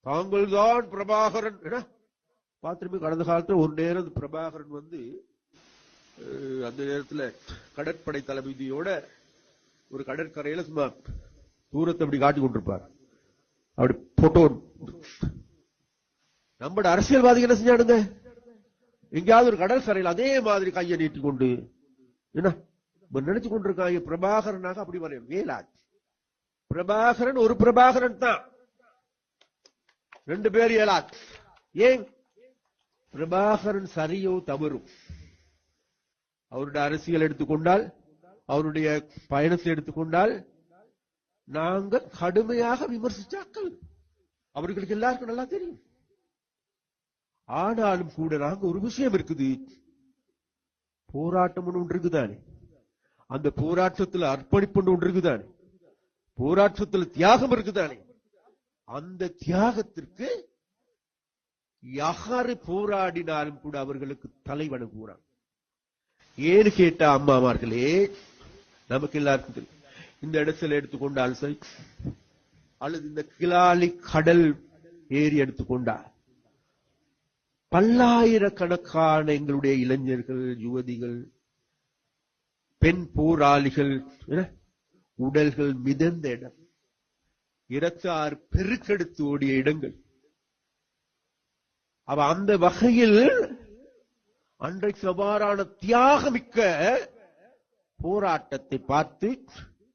தாங்கள் தான் பிரபாகரன் என பார்த்துருமே. கடந்த காலத்துல ஒரு நேரம் பிரபாகரன் வந்து அந்த நேரத்துல கடற்படை தளபதியோட ஒரு கடற்கரையில சும்மா தூரத்தை அப்படி காட்டி கொண்டிருப்பார். அப்படி போட்டோ நம்ம அரசியல்வாதிகள் என்ன செஞ்சானுங்க, எங்கேயாவது ஒரு கடற்கரையில் அதே மாதிரி கையை நீட்டி கொண்டு என்ன நினைச்சு கொண்டிருக்காங்க பிரபாகரனாக. அப்படி வர வேலாது. பிரபாகரன் ஒரு பிரபாகரன் தான், ரெண்டு பேர் இயலாது. ஏன்? பிரபாகரன் சரியோ தவறும், அவருடைய அரசியல் எடுத்துக்கொண்டால், அவருடைய பயணத்தை எடுத்துக்கொண்டால் நாங்கள் கடுமையாக விமர்சிச்சாக்கள் அவர்களுக்கு எல்லாருக்கும் நல்லா தெரியும். ஆனாலும் கூட நாங்க ஒரு விஷயம் இருக்குது, போராட்டம் ஒன்று இருக்குதானே, அந்த போராட்டத்தில் அர்ப்பணிப்பு ஒன்று இருக்குதானே, போராட்டத்தில் தியாகம் இருக்குதானே, அந்த தியாகத்திற்கு யாரு போராடினாலும் கூட அவர்களுக்கு தலை வணங்குகிறான். ஏன்னு கேட்டா அம்மாமார்களே, நமக்கு எல்லாருக்கும் தெரியும். இந்த இடத்துல எடுத்துக்கொண்டால் சரி, அல்லது இந்த கிளாலி கடல் ஏரி எடுத்துக்கொண்டால் பல்லாயிரக்கணக்கான எங்களுடைய இளைஞர்கள், யுவதிகள், பெண் போராளிகள் உடல்கள் மிதந்த இடம், இரத்தார் பெருக்கெடுத்து ஓடிய இடங்கள். அவ அந்த வகையில் அன்றைக்கு சவாரான தியாகமிக்க போராட்டத்தை பார்த்து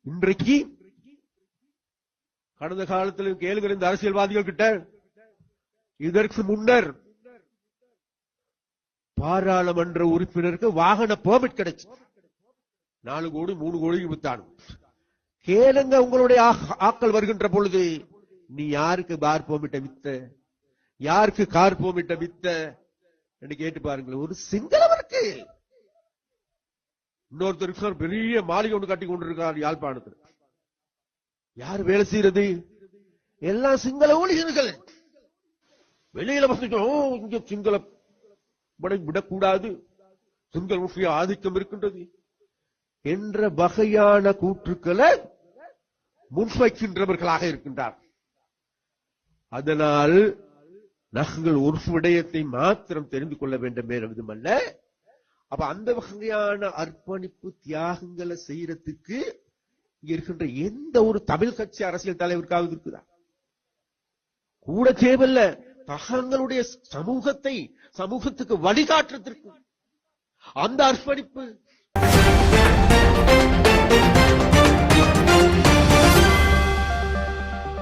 இன்றைக்கு கடந்த காலத்தில் கேளுகிற இந்த அரசியல்வாதிகள் கிட்ட இதற்கு முன்னர் பாராளுமன்ற உறுப்பினருக்கு வாகன பெர்மிட் கிடைச்சு 4 கோடி 3 கோடி வித்தானு. கேளுங்க, உங்களுடைய ஆக்கள் வருகின்ற பொழுது நீ யாருக்கு பார் பெர்மிட்ட வித்த, யாருக்கு கார் பெர்மிட்ட வித்த என்று கேட்டு பாருங்களேன். ஒரு சிங்களவருக்கு இன்னொருத்தருக்கு பெரிய மாளிகை ஒன்று கட்டி கொண்டிருக்கார் யாழ்ப்பாணத்தில். யார் வேலை செய்யறது? எல்லாம் சிங்கள ஊழியர்கள். வெளியில வசிக்கிறோம், இங்க சிங்கள விடக்கூடாது, சிங்கள முக்கிய ஆதிக்கம் இருக்கின்றது என்ற வகையான கூற்றுக்களை முன்வைக்கின்றவர்களாக இருக்கின்றார். அதனால் நாங்கள் ஒரு விடயத்தை மாத்திரம் தெரிந்து கொள்ள வேண்டும் என்பதுமல்ல, அப்ப அந்த வகையான அர்ப்பணிப்பு தியாகங்களை செய்யறதுக்கு இங்க இருக்கின்ற எந்த ஒரு தமிழ் கட்சி அரசியல் தலைவருக்காவது இருக்குதா? கூட தேவையில்ல, தங்களுடைய சமூகத்துக்கு வழிகாட்டுறதற்கு அந்த அர்ப்பணிப்பு